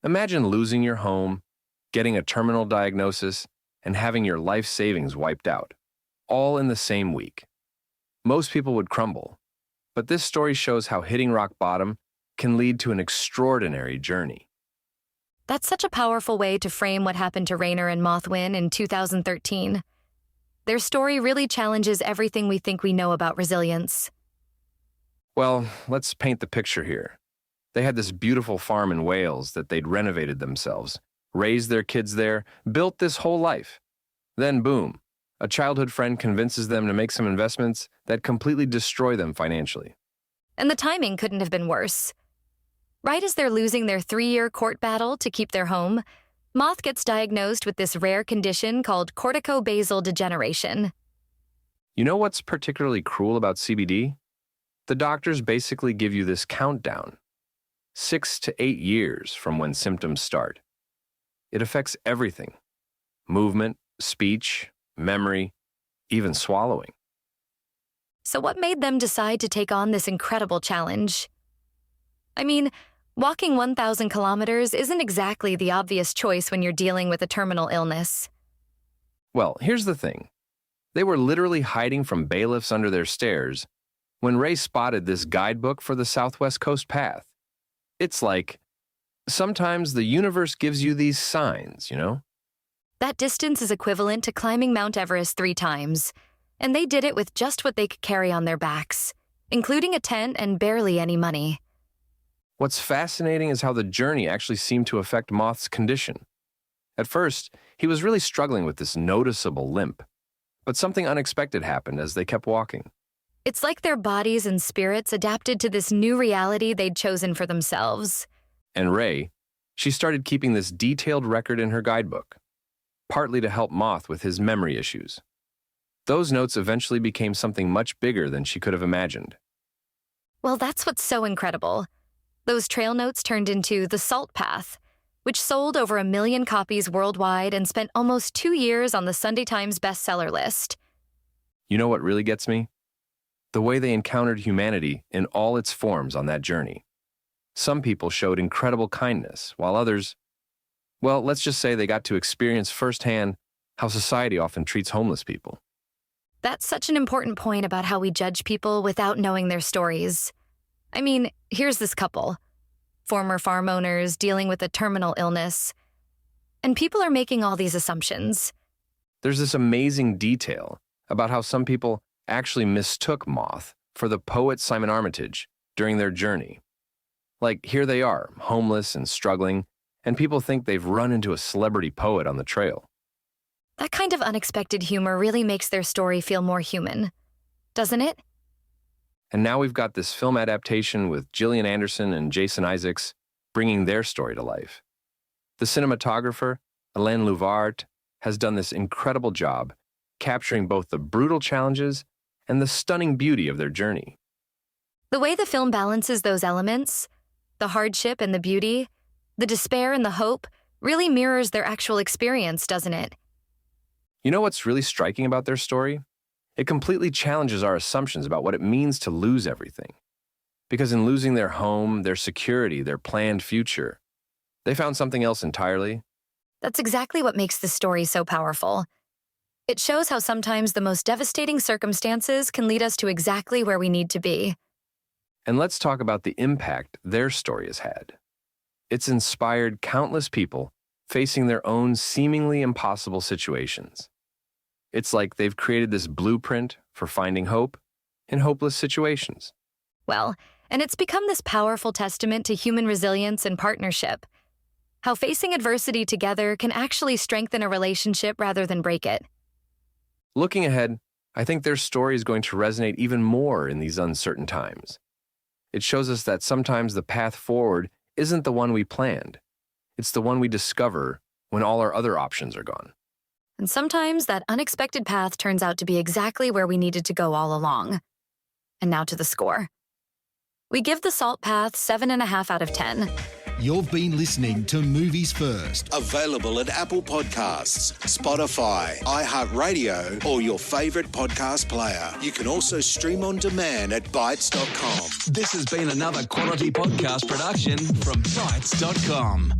Imagine losing your home, getting a terminal diagnosis, and having your life savings wiped out, all in the same week. Most people would crumble, but this story shows how hitting rock bottom can lead to an extraordinary journey. That's such a powerful way to frame what happened to Rainer and Mothwin in 2013. Their story really challenges everything we think we know about resilience. Well, let's paint the picture here. They had this beautiful farm in Wales that they'd renovated themselves, raised their kids there, built this whole life. Then boom, a childhood friend convinces them to make some investments that completely destroy them financially. And the timing couldn't have been worse. Right as they're losing their 3-year court battle to keep their home, Moth gets diagnosed with this rare condition called corticobasal degeneration. You know what's particularly cruel about CBD? The doctors basically give you this countdown, 6 to 8 years from when symptoms start. It affects everything: movement, speech, memory, even swallowing. So what made them decide to take on this incredible challenge? I mean, walking 1,000 kilometers isn't exactly the obvious choice when you're dealing with a terminal illness. Well, here's the thing. They were literally hiding from bailiffs under their stairs when Ray spotted this guidebook for the Southwest Coast Path. It's like, sometimes the universe gives you these signs, you know? That distance is equivalent to climbing Mount Everest 3 times, and they did it with just what they could carry on their backs, including a tent and barely any money. What's fascinating is how the journey actually seemed to affect Moth's condition. At first, he was really struggling with this noticeable limp, but something unexpected happened as they kept walking. It's like their bodies and spirits adapted to this new reality they'd chosen for themselves. And Ray, she started keeping this detailed record in her guidebook, partly to help Moth with his memory issues. Those notes eventually became something much bigger than she could have imagined. Well, that's what's so incredible. Those trail notes turned into The Salt Path, which sold over 1 million copies worldwide and spent almost 2 years on the Sunday Times bestseller list. You know what really gets me? The way they encountered humanity in all its forms on that journey. Some people showed incredible kindness, while others, well, let's just say they got to experience firsthand how society often treats homeless people. That's such an important point about how we judge people without knowing their stories. I mean, here's this couple, former farm owners dealing with a terminal illness, and people are making all these assumptions. There's this amazing detail about how some people actually mistook Moth for the poet Simon Armitage during their journey. Like, here they are, homeless and struggling, and people think they've run into a celebrity poet on the trail. That kind of unexpected humor really makes their story feel more human, doesn't it? And now we've got this film adaptation with Gillian Anderson and Jason Isaacs bringing their story to life. The cinematographer, Alain Louvart, has done this incredible job capturing both the brutal challenges and the stunning beauty of their journey. The way the film balances those elements, the hardship and the beauty, the despair and the hope, really mirrors their actual experience, doesn't it? You know what's really striking about their story? It completely challenges our assumptions about what it means to lose everything. Because in losing their home, their security, their planned future, they found something else entirely. That's exactly what makes this story so powerful. It shows how sometimes the most devastating circumstances can lead us to exactly where we need to be. And let's talk about the impact their story has had. It's inspired countless people facing their own seemingly impossible situations. It's like they've created this blueprint for finding hope in hopeless situations. Well, and it's become this powerful testament to human resilience and partnership. How facing adversity together can actually strengthen a relationship rather than break it. Looking ahead, I think their story is going to resonate even more in these uncertain times. It shows us that sometimes the path forward isn't the one we planned. It's the one we discover when all our other options are gone. And sometimes that unexpected path turns out to be exactly where we needed to go all along. And now to the score. We give The Salt Path 7.5 out of 10. You've been listening to Movies First. Available at Apple Podcasts, Spotify, iHeartRadio, or your favourite podcast player. You can also stream on demand at Bytes.com. This has been another quality podcast production from Bytes.com.